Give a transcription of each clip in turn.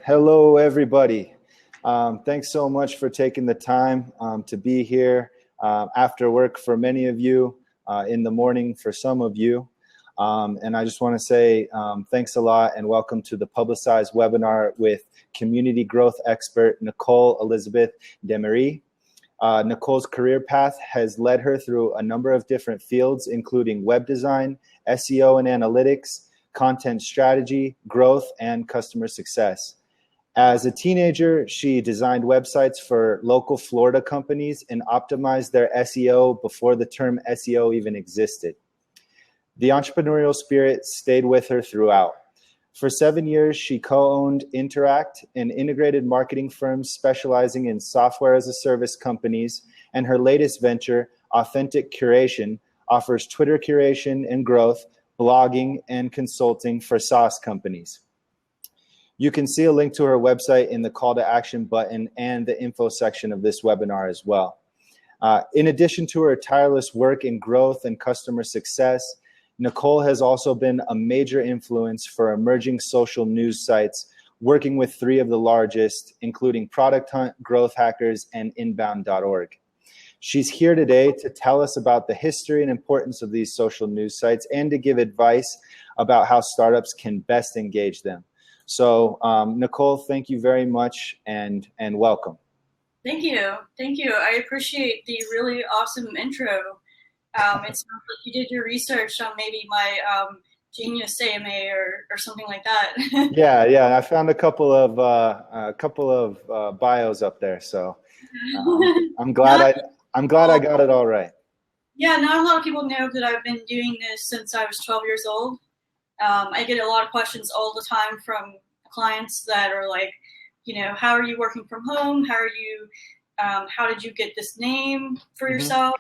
Hello, everybody. Thanks so much for taking the time to be here after work for many of you, in the morning for some of you. And I just want to say thanks a lot and welcome to the Publicize webinar with community growth expert Nichole Elizabeth DeMeré. Nichole's career path has led her through a number of different fields, including web design, SEO and analytics, content strategy, growth, and customer success. As a teenager, she designed websites for local Florida companies and optimized their SEO before the term SEO even existed. The entrepreneurial spirit stayed with her throughout. For 7 years, she co-owned Interact, an integrated marketing firm specializing in software as a service companies, and her latest venture, Authentic Curation, offers Twitter curation and growth, blogging, and consulting for SaaS companies. You can see a link to her website in the call to action button and the info section of this webinar as well. In addition to her tireless work in growth and customer success, Nichole has also been a major influence for emerging social news sites, working with 3 of the largest, including Product Hunt, GrowthHackers, and Inbound.org. She's here today to tell us about the history and importance of these social news sites and to give advice about how startups can best engage them. So Nichole, thank you very much and welcome. Thank you. Thank you. I appreciate the really awesome intro. It sounds like you did your research on maybe my Genius AMA or something like that. Yeah. I found a couple of bios up there, so I'm glad I got it all right. Yeah, not a lot of people know that I've been doing this since I was 12 years old. I get a lot of questions all the time from clients that are like, how are you working from home? How did you get this name for yourself?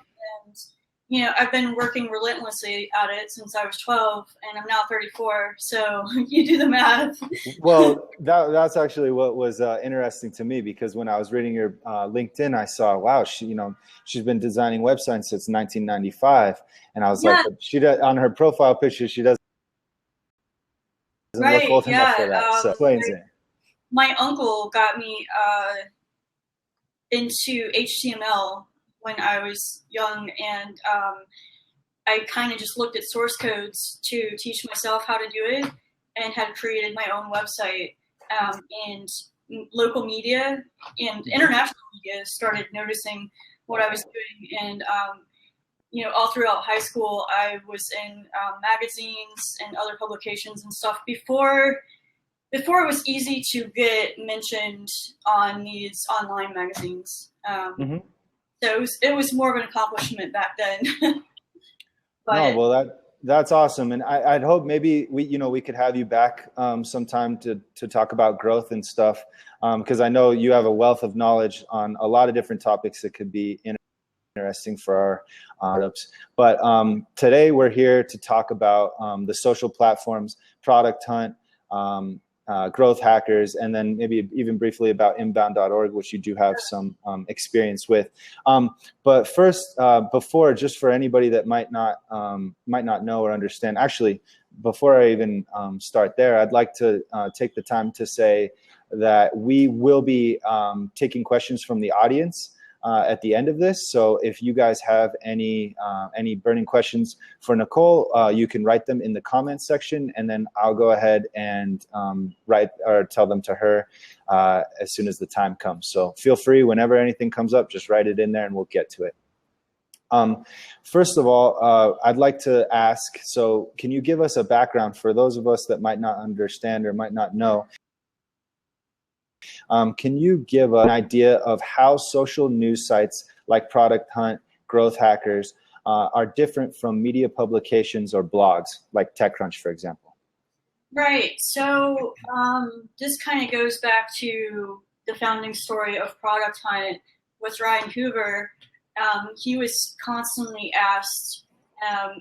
And I've been working relentlessly at it since I was 12, and I'm now 34. So you do the math. Well, that's actually what was interesting to me, because when I was reading your LinkedIn, I saw, wow, she's been designing websites since 1995, and I was like, but she does, on her profile picture, she doesn't look old enough for that. So explains it. My uncle got me into HTML when I was young, and I kind of just looked at source codes to teach myself how to do it, and had created my own website. And local media and international media started noticing what I was doing, and all throughout high school, I was in magazines and other publications and stuff before it was easy to get mentioned on these online magazines. So it was more of an accomplishment back then. But, no, well, that's awesome, and I'd hope maybe we could have you back sometime to talk about growth and stuff, because I know you have a wealth of knowledge on a lot of different topics that could be interesting for our startups. But today we're here to talk about the social platforms, Product Hunt, GrowthHackers, and then maybe even briefly about Inbound.org, which you do have some experience with. But first, just for anybody that might not know or understand, actually, before I even start there, I'd like to take the time to say that we will be taking questions from the audience at the end of this. So if you guys have any burning questions for Nichole, you can write them in the comments section, and then I'll go ahead and write or tell them to her as soon as the time comes. So feel free, whenever anything comes up, just write it in there and we'll get to it. First of all, I'd like to ask, so can you give us a background for those of us that might not understand or might not know? Can you give an idea of how social news sites like Product Hunt, GrowthHackers are different from media publications or blogs like TechCrunch, for example? Right. So this kind of goes back to the founding story of Product Hunt with Ryan Hoover. He was constantly asked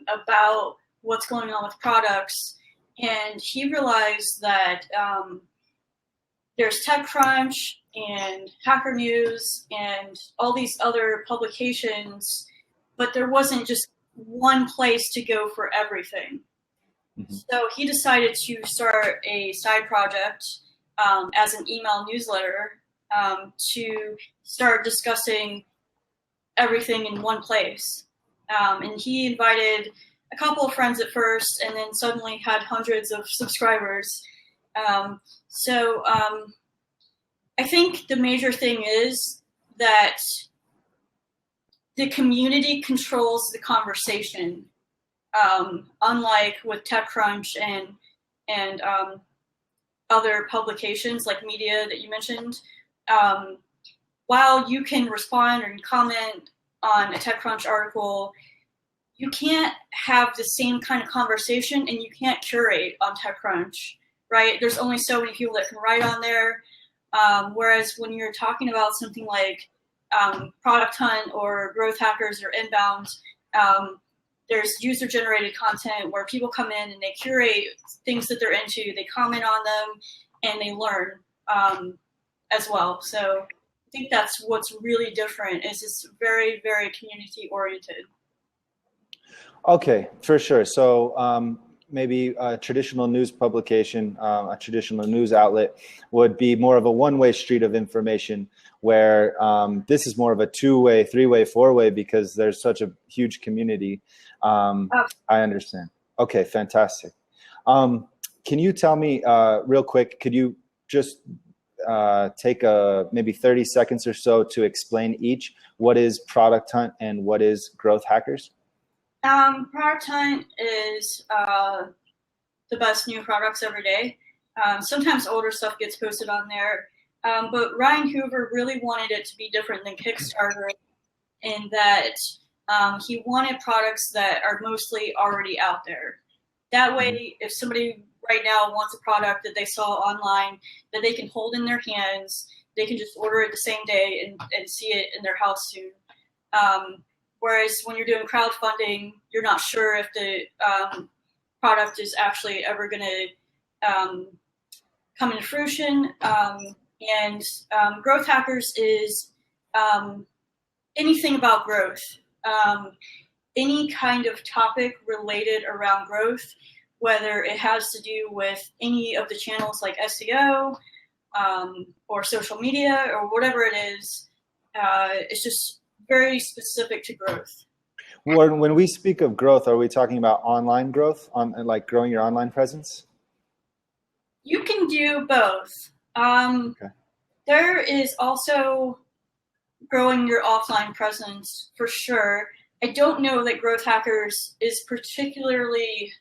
about what's going on with products, and he realized that there's TechCrunch and Hacker News and all these other publications, but there wasn't just one place to go for everything. Mm-hmm. So he decided to start a side project as an email newsletter to start discussing everything in one place. And he invited a couple of friends at first, and then suddenly had hundreds of subscribers. So I think the major thing is that the community controls the conversation, unlike with TechCrunch and other publications like media that you mentioned. While you can respond or comment on a TechCrunch article, you can't have the same kind of conversation, and you can't curate on TechCrunch, right? There's only so many people that can write on there. Whereas when you're talking about something like Product Hunt or GrowthHackers or Inbound, there's user-generated content where people come in and they curate things that they're into, they comment on them, and they learn as well. So I think that's what's really different, is it's very, very community-oriented. Okay, for sure. So maybe a traditional news publication, a traditional news outlet would be more of a one-way street of information, where this is more of a two-way, three-way, four-way, because there's such a huge community. I understand. Okay, fantastic. Can you tell me real quick, could you just take maybe 30 seconds or so to explain each? What is Product Hunt and what is GrowthHackers? Product Hunt is the best new products every day. Sometimes older stuff gets posted on there, but Ryan Hoover really wanted it to be different than Kickstarter in that he wanted products that are mostly already out there. That way, if somebody right now wants a product that they saw online that they can hold in their hands, they can just order it the same day and see it in their house soon. Whereas when you're doing crowdfunding, you're not sure if the product is actually ever going to come into fruition. And GrowthHackers is anything about growth. Any kind of topic related around growth, whether it has to do with any of the channels like SEO or social media or whatever it is, it's just very specific to growth. When we speak of growth, are we talking about online growth, like growing your online presence? You can do both. Okay. There is also growing your offline presence for sure. I don't know that GrowthHackers is particularly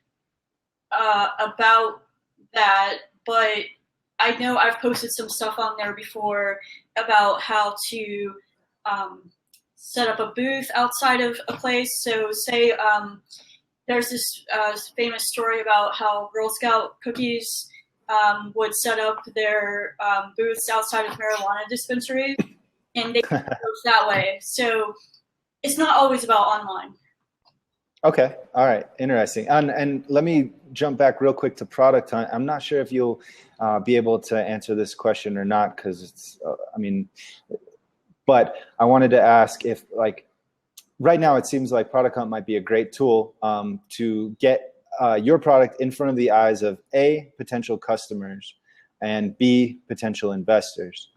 about that, but I know I've posted some stuff on there before about how to set up a booth outside of a place. So say there's this famous story about how Girl Scout cookies would set up their booths outside of marijuana dispensaries, and they can post that way. So it's not always about online. Okay. All right. Interesting. And let me jump back real quick to Product Hunt. I'm not sure if you'll be able to answer this question or not, because it's, but I wanted to ask if, like, right now it seems like Product Hunt might be a great tool to get your product in front of the eyes of A, potential customers, and B, potential investors.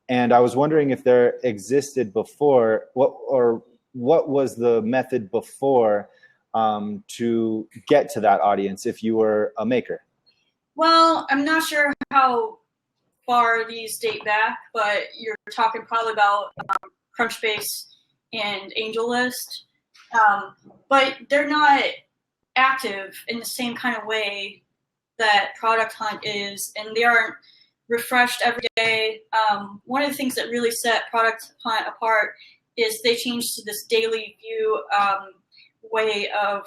And I was wondering if there existed before, what was the method before to get to that audience if you were a maker? Well, I'm not sure how far these date back, but you're talking probably about Crunchbase and AngelList. But they're not active in the same kind of way that Product Hunt is, and they aren't refreshed every day. One of the things that really set Product Hunt apart is they changed to this daily view way of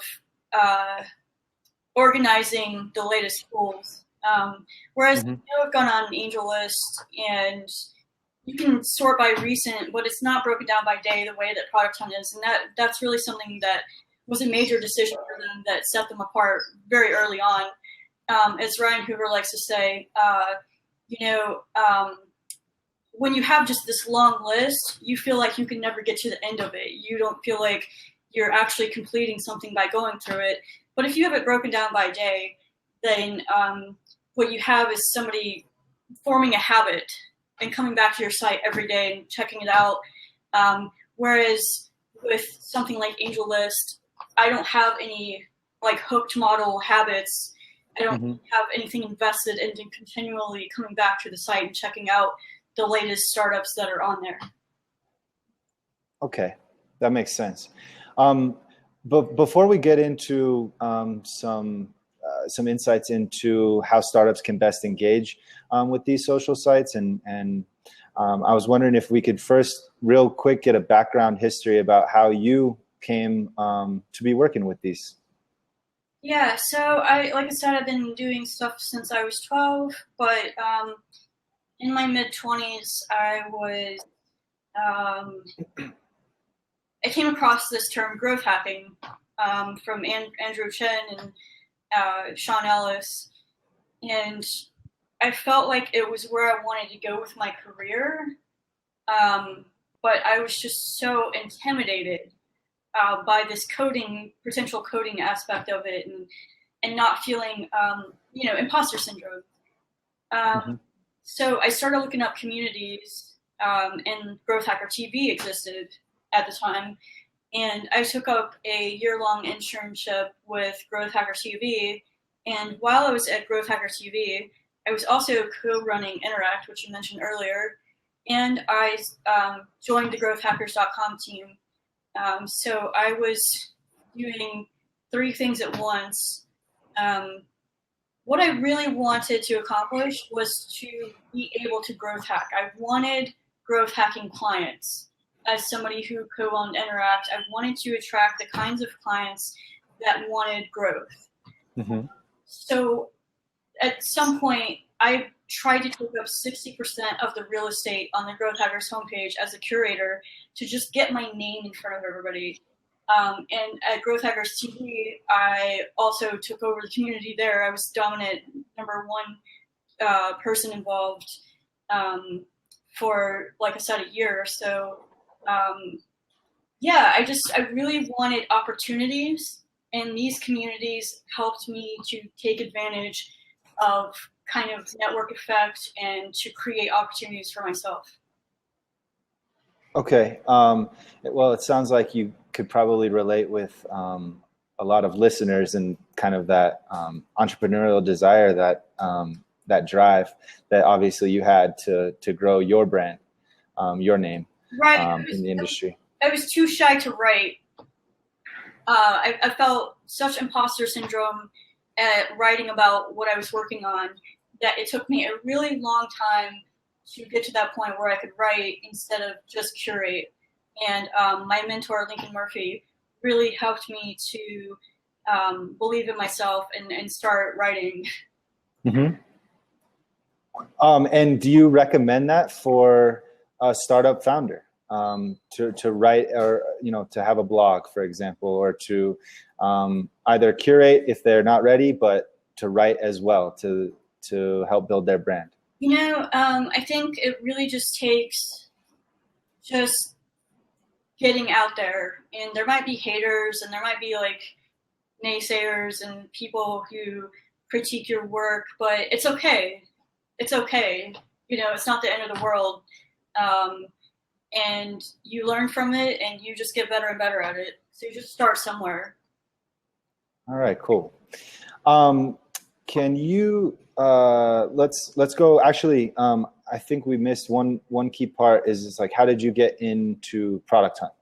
organizing the latest tools. Whereas you have gone on AngelList and you can sort by recent, but it's not broken down by day the way that Product Hunt is. And that's really something that was a major decision for them that set them apart very early on. As Ryan Hoover likes to say, when you have just this long list, you feel like you can never get to the end of it. You don't feel like you're actually completing something by going through it. But if you have it broken down by day, then what you have is somebody forming a habit and coming back to your site every day and checking it out. Whereas with something like AngelList, I don't have any like hooked model habits. I don't have anything invested into continually coming back to the site and checking out the latest startups that are on there. Okay, that makes sense. But before we get into some insights into how startups can best engage with these social sites, and I was wondering if we could first real quick get a background history about how you came to be working with these. Yeah, so like I said, I've been doing stuff since I was 12, but in my mid-20s, I came across this term growth hacking from Andrew Chen and Sean Ellis, and I felt like it was where I wanted to go with my career, but I was just so intimidated by this potential coding aspect of it, and not feeling, imposter syndrome. So I started looking up communities, and Growth Hacker TV existed at the time, and I took up a year-long internship with Growth Hacker TV, and while I was at Growth Hacker TV, I was also co-running Interact, which you mentioned earlier, and I joined the GrowthHackers.com team. So I was doing 3 things at once. What I really wanted to accomplish was to be able to growth hack. I wanted growth hacking clients. As somebody who co-owned Interact, I wanted to attract the kinds of clients that wanted growth. So at some point, I tried to take up 60% of the real estate on the Growth Hackers homepage as a curator to just get my name in front of everybody. And at Growth Hackers TV, I also took over the community there. I was dominant #1 person involved for, like I said, a year or so. I really wanted opportunities, and these communities helped me to take advantage of kind of network effect and to create opportunities for myself. Okay. Well, it sounds like you could probably relate with a lot of listeners and kind of that entrepreneurial desire, that drive that obviously you had to grow your brand, your name, in the industry. I was too shy to write. I felt such imposter syndrome at writing about what I was working on that it took me a really long time to get to that point where I could write instead of just curate. And my mentor, Lincoln Murphy, really helped me to believe in myself and start writing. And do you recommend that for a startup founder, to write, or to have a blog, for example, or to either curate if they're not ready, but to write as well to help build their brand? I think it really just takes just getting out there, and there might be haters, and there might be like naysayers and people who critique your work, but it's okay. It's okay. It's not the end of the world. And you learn from it, and you just get better and better at it. So you just start somewhere. All right, cool. Can you, let's go, actually, I think we missed one key part is it's like, how did you get into Product Hunt?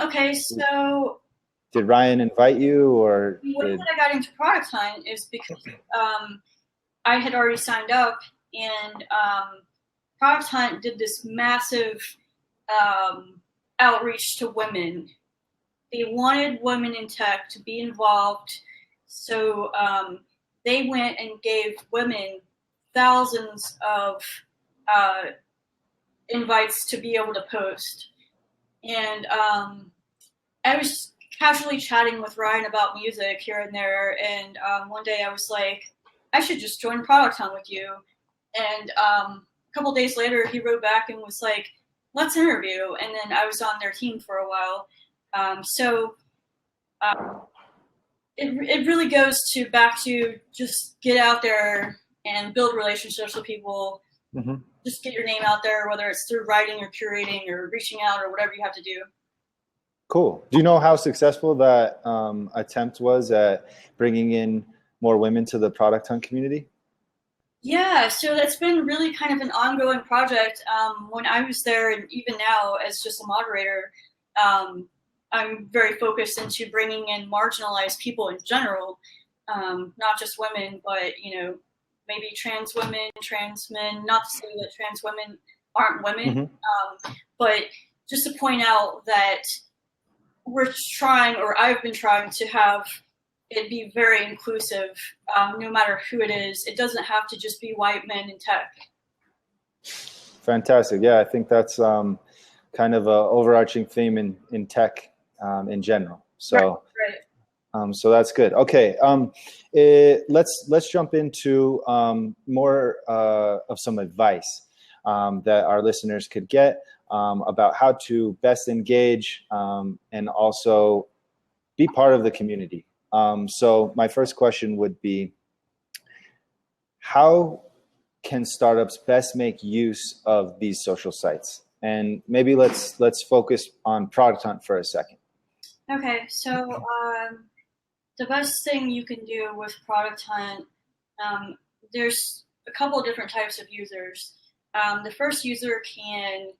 Okay, so. Did Ryan invite you, or? The way that I got into Product Hunt is because I had already signed up, and Product Hunt did this massive outreach to women. They wanted women in tech to be involved, so they went and gave women thousands of invites to be able to post. And I was casually chatting with Ryan about music here and there, and one day I was like, I should just join Product Hunt with you. And a couple days later, he wrote back and was like, let's interview. And then I was on their team for a while. it really goes back to just get out there and build relationships with people. Mm-hmm. Just get your name out there, whether it's through writing or curating or reaching out or whatever you have to do. Cool. Do you know how successful that attempt was at bringing in more women to the Product Hunt community? Yeah, so that's been really kind of an ongoing project. When I was there, and even now as just a moderator, I'm very focused into bringing in marginalized people in general, not just women, but, maybe trans women, trans men, not to say that trans women aren't women, Mm-hmm. but just to point out that we're trying, or I've been trying to have it be very inclusive, no matter who it is. It doesn't have to just be white men in tech. Fantastic. Yeah, I think that's kind of a overarching theme in tech in general. So, right. So that's good. Okay, let's jump into more of some advice that our listeners could get about how to best engage and also be part of the community. So my first question would be, how can startups best make use of these social sites? And maybe let's focus on Product Hunt for a second. Okay, so the best thing you can do with Product Hunt, there's a couple of different types of users. The first user can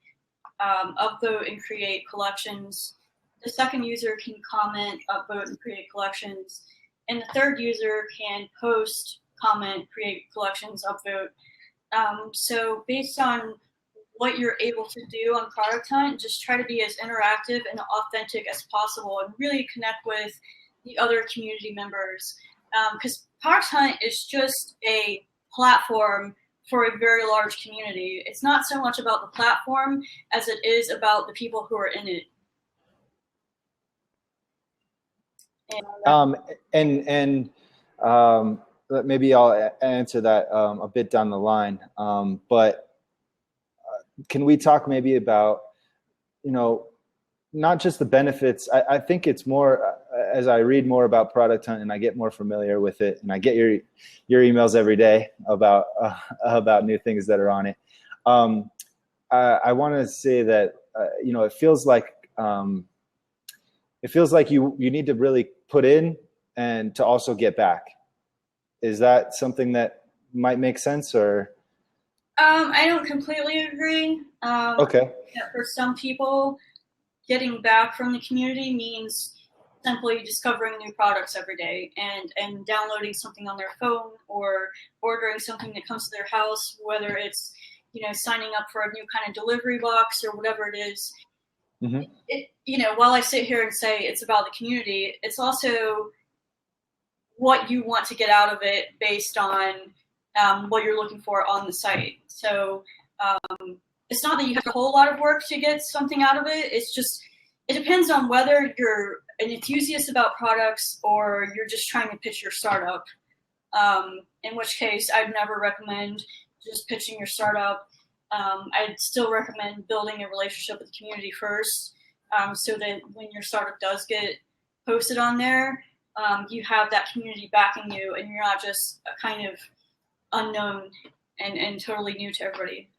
upvote and create collections. The second user can comment, upvote, and create collections. And the third user can post, comment, create collections, upvote. So based on what you're able to do on Product Hunt, just try to be as interactive and authentic as possible and really connect with the other community members. Because Product Hunt is just a platform for a very large community. It's not so much about the platform as it is about the people who are in it. Maybe I'll answer that a bit down the line. But can we talk maybe about, not just the benefits? I think it's more, as I read more about Product Hunt and I get more familiar with it, and I get your emails every day about new things that are on it. I want to say that it feels like you need to really put in and to also get back. Is that something that might make sense, or? I don't completely agree. Okay. For some people, getting back from the community means simply discovering new products every day and downloading something on their phone or ordering something that comes to their house, whether it's, signing up for a new kind of delivery box or whatever it is. Mm-hmm. While I sit here and say it's about the community, it's also what you want to get out of it based on what you're looking for on the site. So it's not that you have a whole lot of work to get something out of it. It's just, it depends on whether you're an enthusiast about products or you're just trying to pitch your startup. In which case, I'd never recommend just pitching your startup. I'd still recommend building a relationship with the community first, so that when your startup does get posted on there, you have that community backing you and you're not just a kind of unknown and totally new to everybody.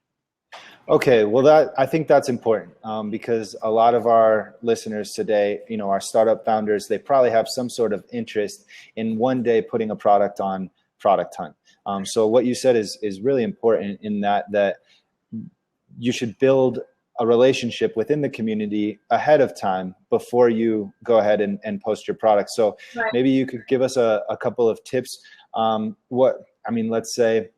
Okay, well, I think that's important because a lot of our listeners today, our startup founders, they probably have some sort of interest in one day putting a product on Product Hunt. So what you said is really important in that you should build a relationship within the community ahead of time before you go ahead and post your product. So right. Maybe you could give us a couple of tips. Let's say,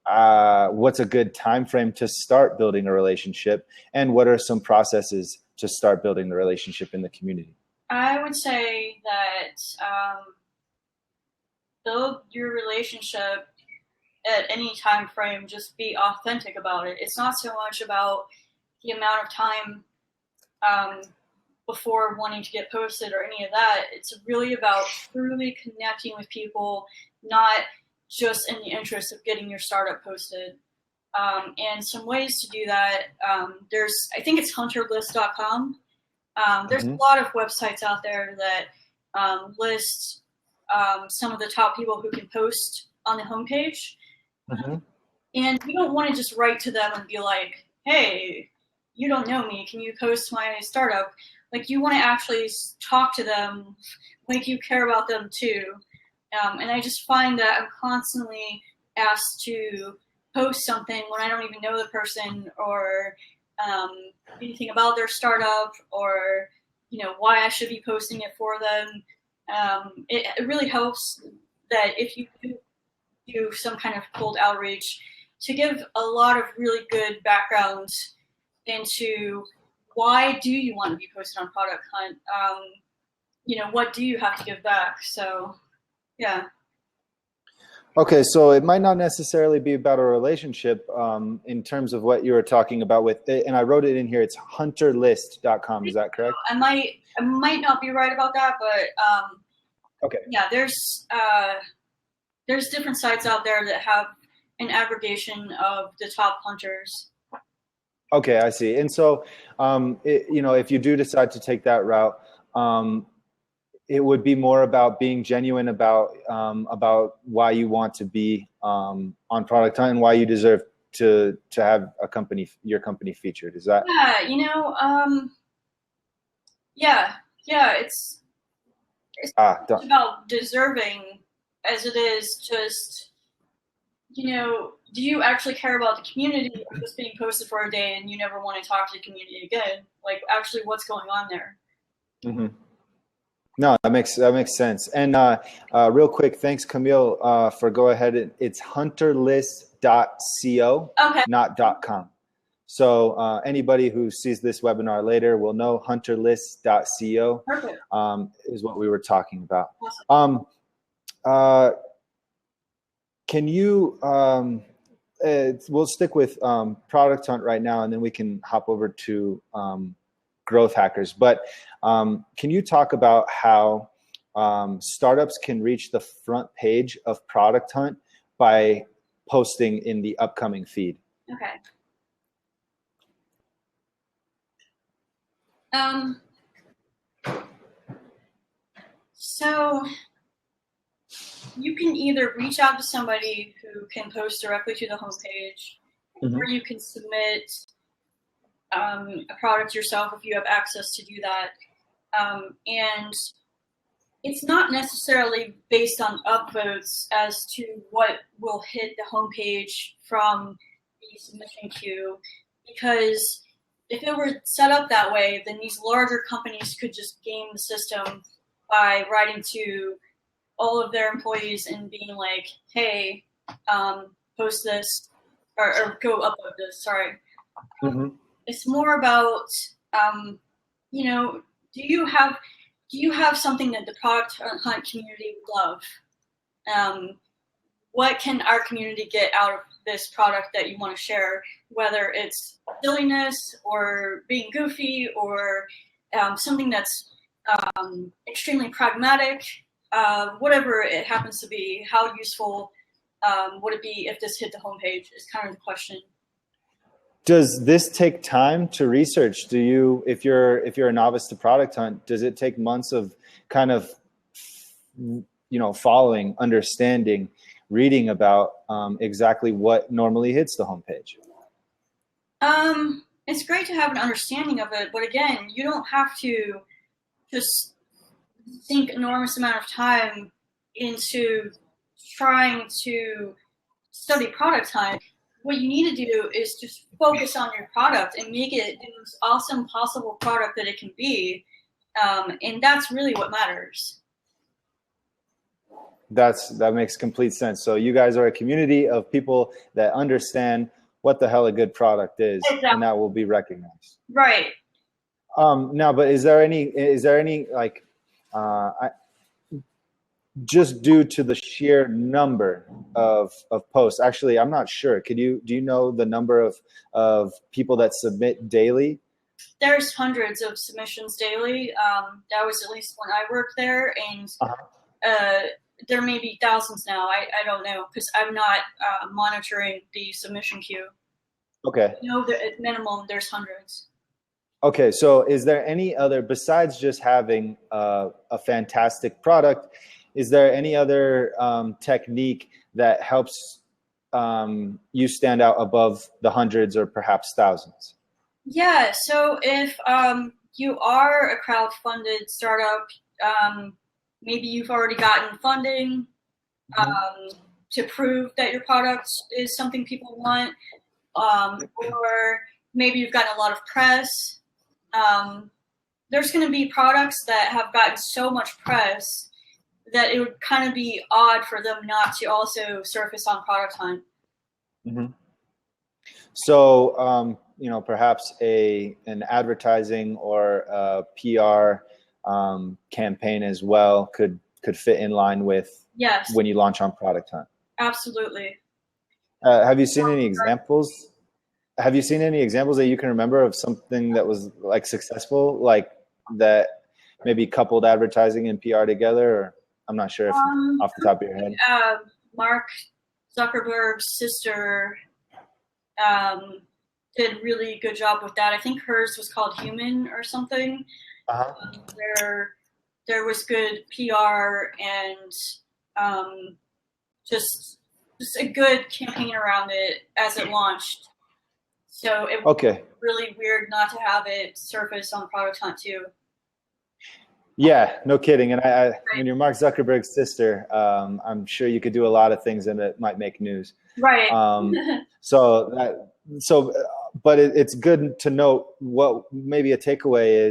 what's a good time frame to start building a relationship, and what are some processes to start building the relationship in the community? I would say that build your relationship at any time frame. Just be authentic about it. It's not so much about the amount of time before wanting to get posted or any of that. It's really about truly connecting with people, not just in the interest of getting your startup posted. And some ways to do that, I think it's hunterlist.com. There's a lot of websites out there that list some of the top people who can post on the homepage. Mm-hmm. And you don't want to just write to them and be like, hey, you don't know me, can you post my startup? Like, you want to actually talk to them, like you care about them too. And I just find that I'm constantly asked to post something when I don't even know the person, or anything about their startup, or why I should be posting it for them. It really helps that if you do some kind of cold outreach, to give a lot of really good background into why do you want to be posted on Product Hunt. What do you have to give back? So, yeah. Okay, so it might not necessarily be about a relationship in terms of what you were talking about with it, and I wrote it in here. It's hunterlist.com. Is that correct? I might not be right about that, but okay. Yeah, there's different sites out there that have an aggregation of the top hunters. Okay, I see. And so, if you do decide to take that route, it would be more about being genuine about why you want to be on Product Hunt and why you deserve to have your company featured. Is that? Yeah. It's about deserving as it is just, do you actually care about the community or just being posted for a day and you never want to talk to the community again? Like, actually, what's going on there? Mm-hmm. No, that makes sense. And real quick, thanks, Camille, for go ahead. It's hunterlist.co, okay, not .com. So anybody who sees this webinar later will know hunterlist.co is what we were talking about. Awesome. Can you, we'll stick with Product Hunt right now, and then we can hop over to Growth Hackers. But can you talk about how startups can reach the front page of Product Hunt by posting in the upcoming feed? Okay. So you can either reach out to somebody who can post directly to the homepage, mm-hmm. or you can submit a product yourself if you have access to do that. And it's not necessarily based on upvotes as to what will hit the homepage from the submission queue, because if it were set up that way, then these larger companies could just game the system by writing to all of their employees and being like, hey, post this or go upload this, sorry. Mm-hmm. It's more about, do you have something that the Product Hunt community would love? What can our community get out of this product that you want to share, whether it's silliness or being goofy or something that's extremely pragmatic, whatever it happens to be. How useful would it be if this hit the homepage is kind of the question. Does this take time to research? Do you, if you're a novice to Product Hunt, does it take months of kind of, following, understanding, reading about exactly what normally hits the homepage? It's great to have an understanding of it, but again, you don't have to just sink enormous amount of time into trying to study Product Hunt. What you need to do is just focus on your product and make it the most awesome possible product that it can be. And that's really what matters. That makes complete sense. So you guys are a community of people that understand what the hell a good product is, exactly. And that will be recognized. Right. Now, but is there any like, just due to the sheer number of posts? Actually, I'm not sure. Do you know the number of people that submit daily? There's hundreds of submissions daily. That was at least when I worked there, and there may be thousands now. I don't know, because I'm not monitoring the submission queue. Okay. At minimum, there's hundreds. Okay, so is there any other, besides just having a fantastic product, is there any other technique that helps you stand out above the hundreds or perhaps thousands? Yeah, so if you are a crowd-funded startup, maybe you've already gotten funding to prove that your product is something people want, or maybe you've gotten a lot of press. There's going to be products that have gotten so much press that it would kind of be odd for them not to also surface on Product Hunt. Mm-hmm. So, perhaps an advertising or a PR campaign as well could fit in line with when you launch on Product Hunt. Absolutely. Have you seen any examples? Have you seen any examples that you can remember of something that was like successful, like that maybe coupled advertising and PR together? Or I'm not sure if off the top of your head. Mark Zuckerberg's sister did a really good job with that. I think hers was called Human or something, where there was good PR and just a good campaign around it as it launched. So it was really weird not to have it surface on Product Hunt too. Yeah, no kidding. And when you're Mark Zuckerberg's sister, I'm sure you could do a lot of things and it might make news. Right. But it's good to note what maybe a takeaway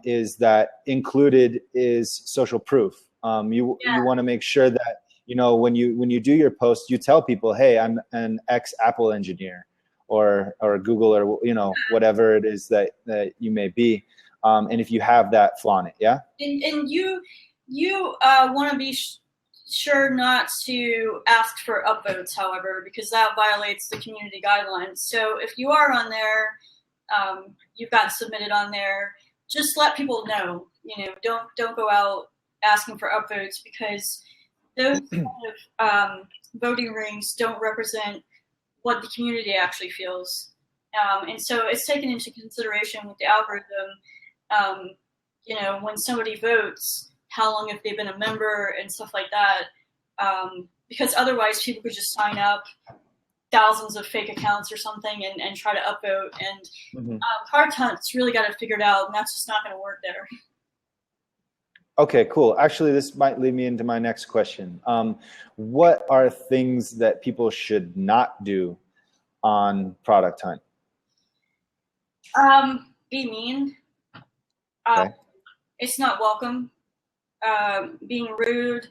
is that included is social proof. You want to make sure that, when you do your post, you tell people, hey, I'm an ex-Apple engineer or Google or, whatever it is that you may be. And if you have that, flaunt it. Yeah. And you want to be sure not to ask for upvotes, however, because that violates the community guidelines. So if you are on there, you've gotten submitted on there, just let people know, don't go out asking for upvotes, because those kind of voting rings don't represent what the community actually feels. And so it's taken into consideration with the algorithm, when somebody votes, how long have they been a member and stuff like that, because otherwise people could just sign up thousands of fake accounts or something and try to upvote. And Product Hunt's really got it figured out, and that's just not going to work there. Okay, cool. Actually, this might lead me into my next question. What are things that people should not do on Product Hunt? Be mean. Okay. It's not welcome. Being rude,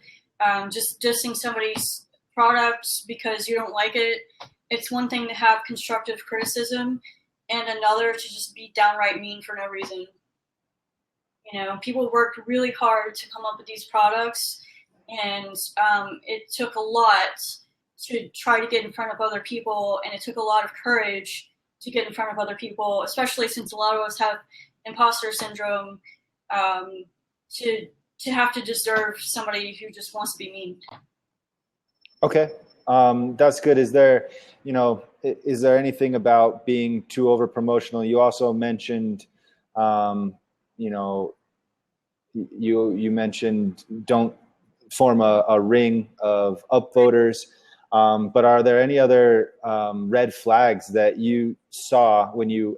just dissing somebody's products because you don't like it. It's one thing to have constructive criticism, and another to just be downright mean for no reason. People worked really hard to come up with these products, and it took a lot to try to get in front of other people, and it took a lot of courage to get in front of other people, especially since a lot of us have imposter syndrome, to have to deserve somebody who just wants to be mean. Okay. That's good. Is there anything about being too over promotional? You also mentioned, you mentioned don't form a ring of upvoters. But are there any other red flags that you saw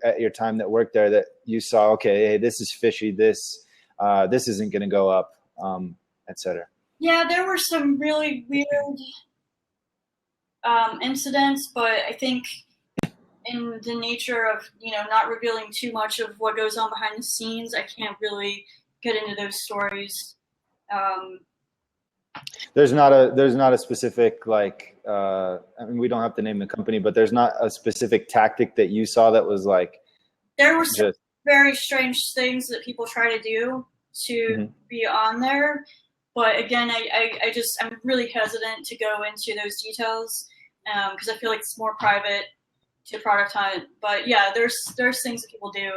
at your time that worked there, that you saw, okay, hey, this is fishy, this isn't going to go up, et cetera? Yeah, there were some really weird incidents, but I think in the nature of, not revealing too much of what goes on behind the scenes, I can't really get into those stories. There's not a specific, we don't have to name the company, but there's not a specific tactic that you saw that was like. There were some very strange things that people try to do to be on there. But again, I'm really hesitant to go into those details because I feel like it's more private to Product Hunt. But yeah, there's things that people do.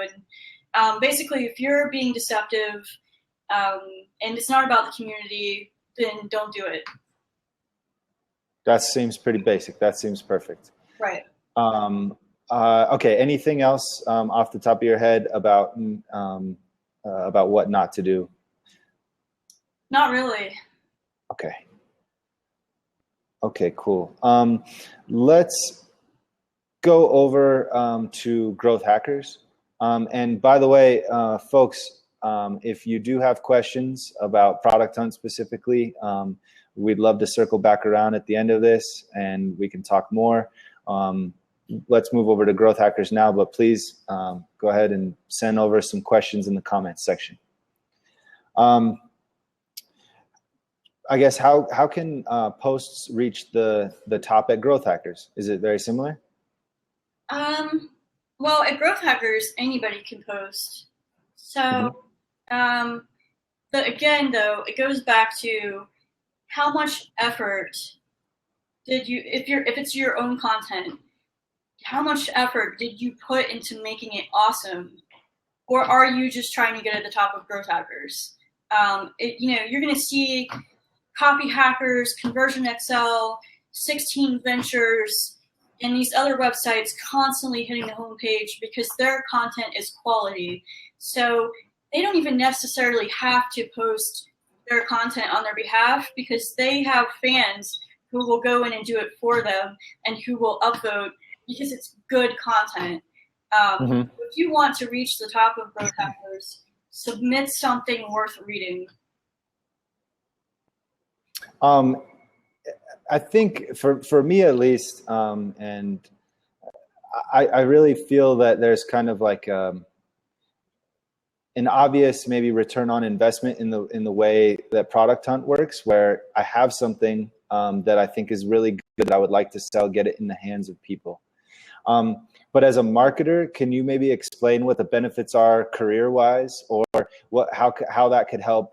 And basically, if you're being deceptive and it's not about the community, then don't do it. That seems pretty basic. That seems perfect. Right. Okay. Anything else off the top of your head about what not to do? Not really. Okay. Okay, cool. Let's go over to Growth Hackers. And by the way, folks, if you do have questions about Product Hunt specifically, we'd love to circle back around at the end of this and we can talk more. Let's move over to Growth Hackers now, but please go ahead and send over some questions in the comments section. I guess how can posts reach the top at Growth Hackers? Is it very similar? Well, at Growth Hackers, anybody can post. So, but again, though, it goes back to how much effort did you, if it's your own content, how much effort did you put into making it awesome, or are you just trying to get at the top of Growth Hackers? You're going to see Copy Hackers, Conversion Excel, 16 Ventures, and these other websites constantly hitting the homepage because their content is quality. So they don't even necessarily have to post their content on their behalf because they have fans who will go in and do it for them and who will upvote because it's good content. If you want to reach the top of Growth Hackers, submit something worth reading. I think for me at least, and I really feel that there's kind of like an obvious maybe return on investment in the way that Product Hunt works, where I have something that I think is really good that I would like to sell, get it in the hands of people. But as a marketer, can you maybe explain what the benefits are career-wise, or how that could help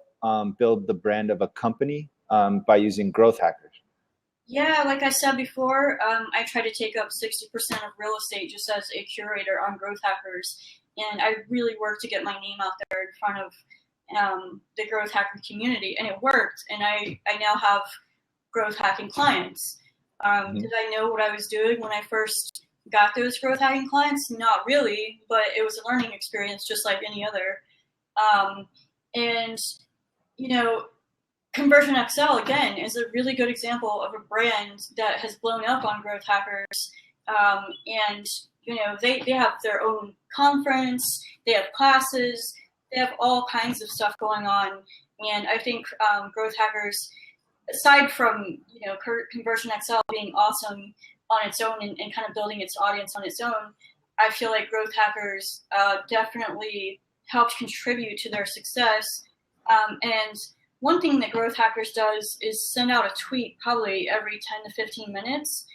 build the brand of a company by using Growth Hackers? Yeah, like I said before, I try to take up 60% of real estate just as a curator on Growth Hackers, and I really work to get my name out there in front of the Growth Hacker community, and it worked, and I now have growth hacking clients. Did I know what I was doing when I first got those growth hacking clients? Not really, but it was a learning experience just like any other. Conversion Excel, again, is a really good example of a brand that has blown up on Growth Hackers. They have their own conference, they have classes, they have all kinds of stuff going on. And I think Growth Hackers, aside from, Conversion Excel being awesome on its own and kind of building its audience on its own, I feel like Growth Hackers definitely helped contribute to their success. And one thing that Growth Hackers does is send out a tweet probably every 10 to 15 minutes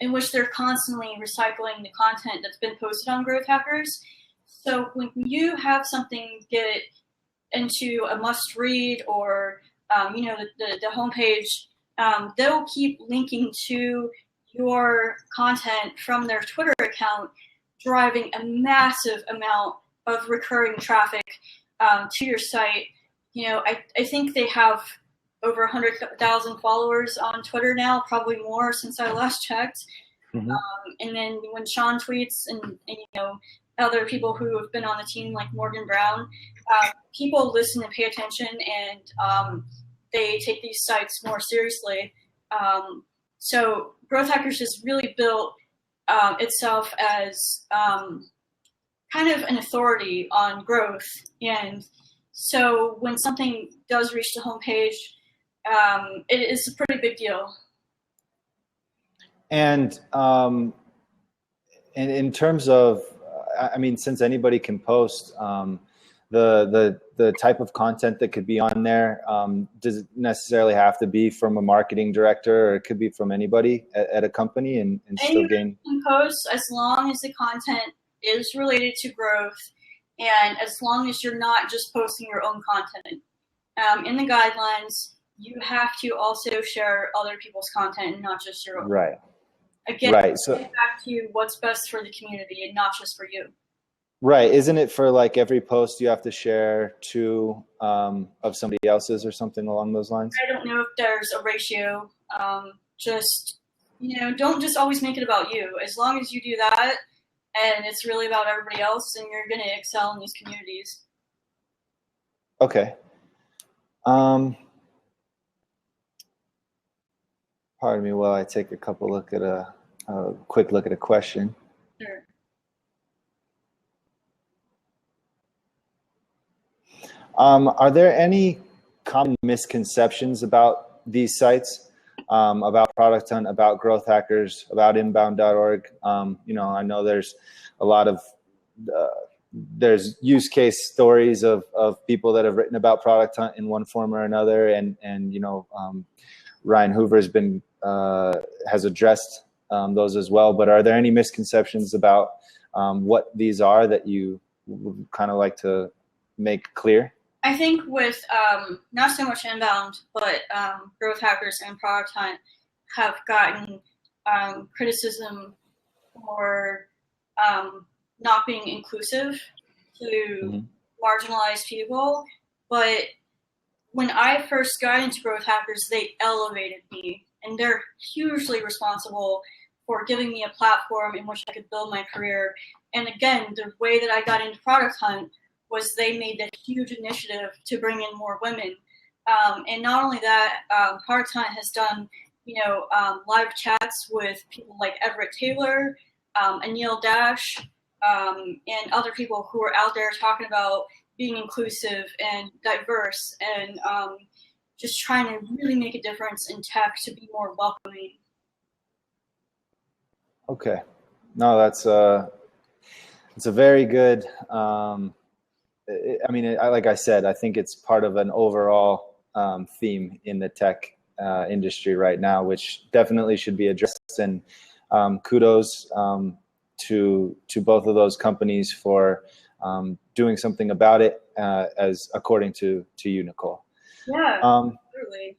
in which they're constantly recycling the content that's been posted on Growth Hackers. So when you have something get into a must read or, the homepage, they'll keep linking to your content from their Twitter account, driving a massive amount of recurring traffic to your site. I think they have over 100,000 followers on Twitter now, probably more since I last checked. And then when Sean tweets and other people who have been on the team like Morgan Brown, people listen and pay attention, and they take these sites more seriously. So Growth Hackers has really built itself as kind of an authority on growth. And so when something does reach the homepage, it is a pretty big deal. And in terms of, since anybody can post, the type of content that could be on there, does it necessarily have to be from a marketing director, or it could be from anybody at a company and still gain? Anyone can post as long as the content is related to growth, and as long as you're not just posting your own content. In the guidelines, you have to also share other people's content and not just your own. Right. Again, right. So back to what's best for the community and not just for you. Right. Isn't it for like every post you have to share two of somebody else's or something along those lines? I don't know if there's a ratio. Don't just always make it about you. As long as you do that and it's really about everybody else, then you're going to excel in these communities. Okay. Pardon me while I take a quick look at a question. Sure. Are there any common misconceptions about these sites, about Product Hunt, about Growth Hackers, about inbound.org? I know there's a lot of there's use case stories of people that have written about Product Hunt in one form or another, and Ryan Hoover has addressed those as well. But are there any misconceptions about what these are that you would kind of like to make clear? I think with not so much inbound, but Growth Hackers and Product Hunt have gotten criticism for not being inclusive to marginalized people. But when I first got into Growth Hackers, they elevated me, and they're hugely responsible for giving me a platform in which I could build my career. And again, the way that I got into Product Hunt was they made a huge initiative to bring in more women. And not only that, Product Hunt has done, live chats with people like Everett Taylor, Anil Dash, and other people who are out there talking about being inclusive and diverse and just trying to really make a difference in tech to be more welcoming. Okay. No, it's a very good, like I said, I think it's part of an overall theme in the tech industry right now, which definitely should be addressed. And kudos to both of those companies for doing something about it, as according to you, Nichole. Yeah, absolutely.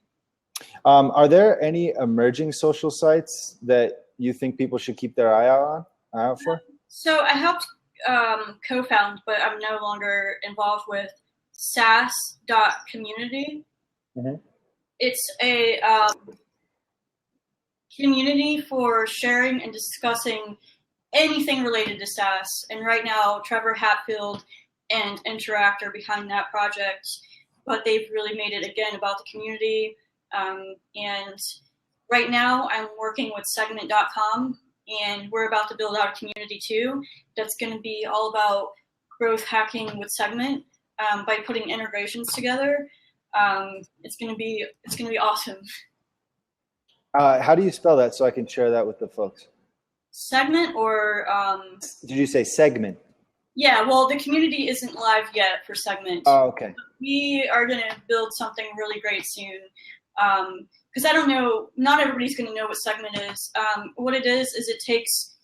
Are there any emerging social sites that you think people should keep their eye out for? So I helped co-found, but I'm no longer involved with SaaS.community. Mm-hmm. It's a community for sharing and discussing anything related to SaaS. And right now, Trevor Hatfield and Interact are behind that project, but they've really made it, again, about the community. And right now, I'm working with segment.com, and we're about to build out a community too that's going to be all about growth hacking with Segment by putting integrations together. It's going to be awesome. How do you spell that so I can share that with the folks? Segment or did you say segment? Yeah, well, the community isn't live yet for Segment. Oh, okay. We are going to build something really great soon. Because I don't know, not everybody's going to know what Segment is. What it is it takes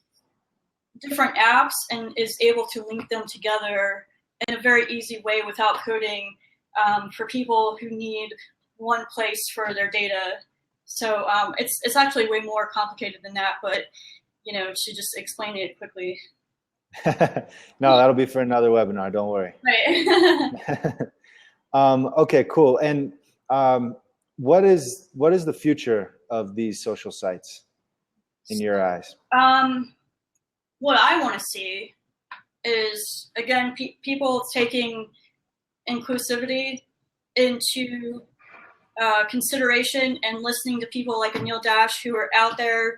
different apps and is able to link them together in a very easy way without coding for people who need one place for their data. So it's actually way more complicated than that, but to just explain it quickly. No, that'll be for another webinar. Don't worry. Right. Okay, cool. And what is the future of these social sites in your eyes? What I want to see is, again, people taking inclusivity into consideration and listening to people like Anil Dash who are out there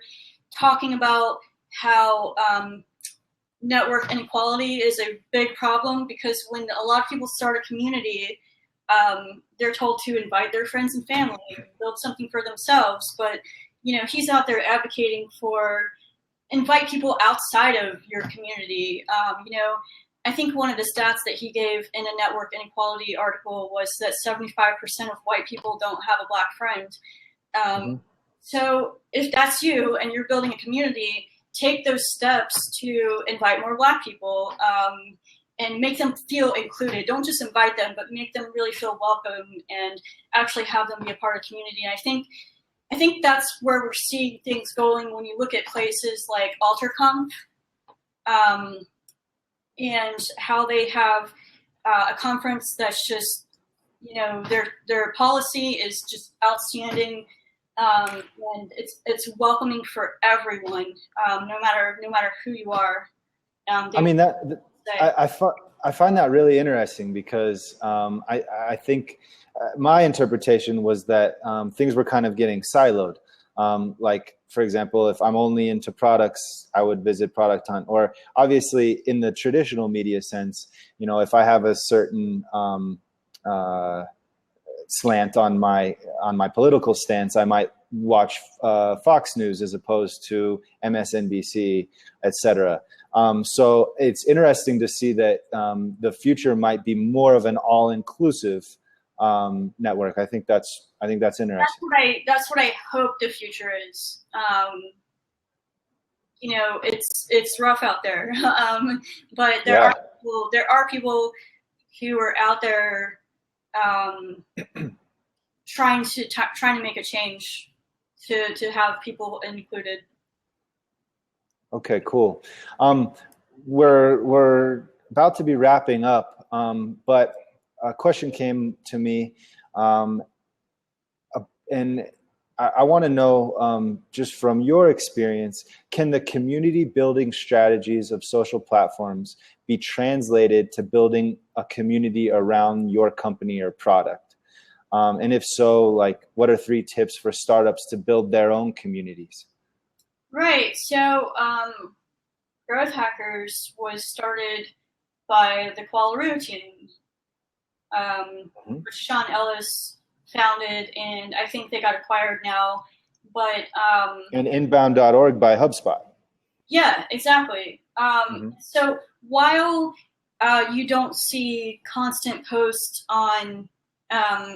talking about how network inequality is a big problem, because when a lot of people start a community, they're told to invite their friends and family, build something for themselves. But, he's out there advocating for invite people outside of your community. I think one of the stats that he gave in a network inequality article was that 75% of white people don't have a black friend. So if that's you and you're building a community, take those steps to invite more black people and make them feel included. Don't just invite them, but make them really feel welcome and actually have them be a part of the community. And I think that's where we're seeing things going when you look at places like AlterConf and how they have a conference that's just, their policy is just outstanding. And it's welcoming for everyone, no matter who you are. I find that really interesting because I think my interpretation was that things were kind of getting siloed. Like, for example, if I'm only into products, I would visit Product Hunt. Or obviously in the traditional media sense, you know, if I have a certain slant on my political stance, I might watch Fox News as opposed to MSNBC, etc. So it's interesting to see that the future might be more of an all-inclusive network. I think that's interesting. That's what I hope the future is. You know, it's rough out there, but there are people who are out there trying to make a change to have people included. Okay, cool. We're about to be wrapping up, but a question came to me, and I want to know, just from your experience, can the community building strategies of social platforms be translated to building a community around your company or product? And if so, like, what are 3 tips for startups to build their own communities? Right. So, Growth Hackers was started by the Qualaroo team, which Nichole Ellis founded, and I think they got acquired now. But and inbound.org by HubSpot. Yeah, exactly. So while you don't see constant posts on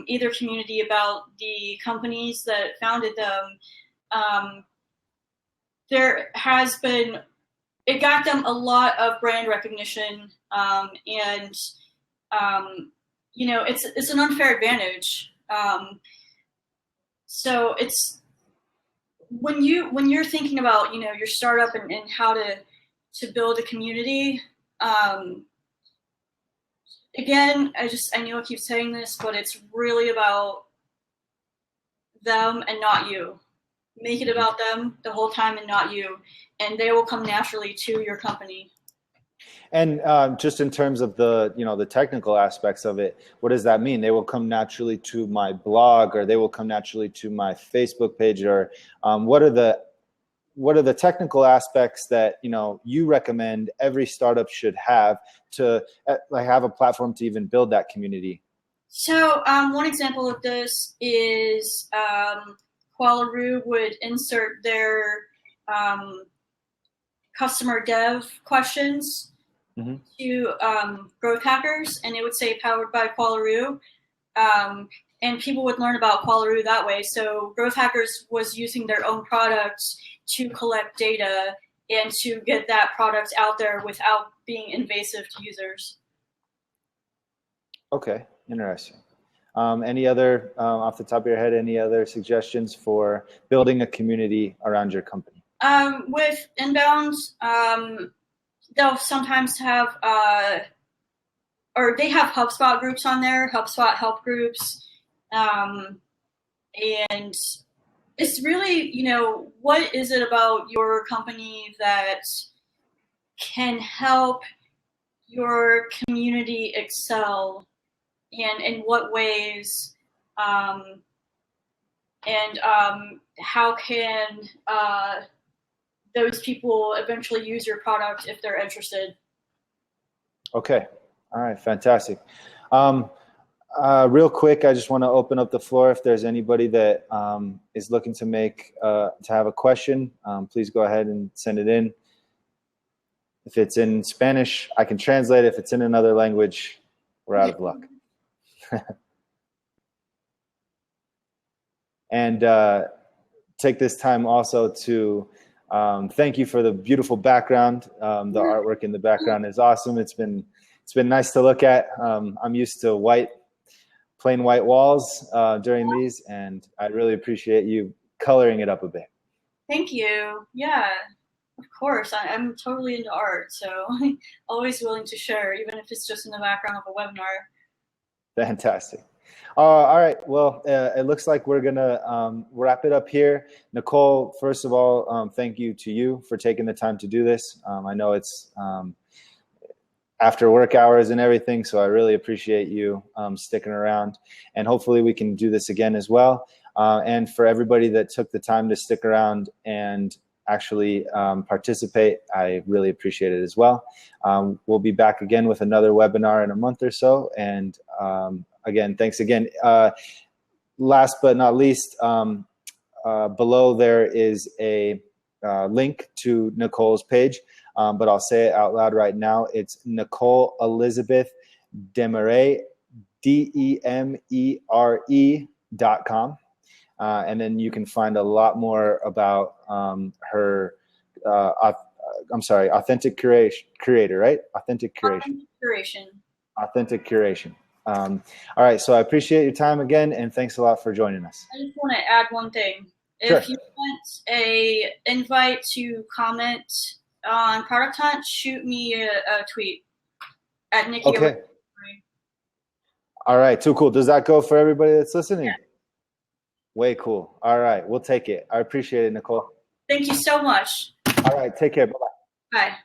either community about the companies that founded them, there has been, it got them a lot of brand recognition, and you know, it's an unfair advantage. So it's when you're thinking about, you know, your startup and how to build a community. Again, I know I keep saying this, but it's really about them and not you. Make it about them the whole time and not you, and they will come naturally to your company. And just in terms of the, you know, the technical aspects of it, what does that mean? They will come naturally to my blog, or they will come naturally to my Facebook page, or what are the technical aspects that, you know, you recommend every startup should have to like have a platform to even build that community? So one example of this is Qualaroo would insert their customer dev questions to Growth Hackers, and it would say powered by Qualaroo, and people would learn about Qualaroo that way. So Growth Hackers was using their own products to collect data and to get that product out there without being invasive to users. Okay, interesting. Any other, off the top of your head, any other suggestions for building a community around your company? With inbound, they'll sometimes have, or they have HubSpot groups on there, HubSpot help groups. And it's really, you know, what is it about your company that can help your community excel, and in what ways, and how can those people eventually use your product if they're interested? Okay. All right. Fantastic. Real quick, I just want to open up the floor. If there's anybody that is looking to have a question, please go ahead and send it in. If it's in Spanish, I can translate. If it's in another language, we're out of luck. And take this time also to thank you for the beautiful background. The artwork in the background is awesome. It's been nice to look at. I'm used to plain white walls during these, and I really appreciate you coloring it up a bit. Thank you. Yeah, of course. I'm totally into art, so I'm always willing to share, even if it's just in the background of a webinar. Fantastic. All right. Well, it looks like we're going to wrap it up here. Nichole, first of all, thank you to you for taking the time to do this. I know it's after work hours and everything, so I really appreciate you sticking around. And hopefully we can do this again as well. And for everybody that took the time to stick around and actually participate, I really appreciate it as well. We'll be back again with another webinar in a month or so. And again, thanks again. Last but not least, below there is a link to Nichole's page, but I'll say it out loud right now. It's Nichole Elizabeth DeMeré, DEMERE.com. And then you can find a lot more about her, authentic creator, right? Authentic curation. Authentic curation. All right, so I appreciate your time again, and thanks a lot for joining us. I just want to add one thing. Sure. If you want a invite to comment on Product Hunt, shoot me a tweet at Nichole. Okay. All right, too cool. Does that go for everybody that's listening? Yeah. Way cool. All right, we'll take it. I appreciate it, Nichole. Thank you so much. All right, take care. Bye-bye. Bye.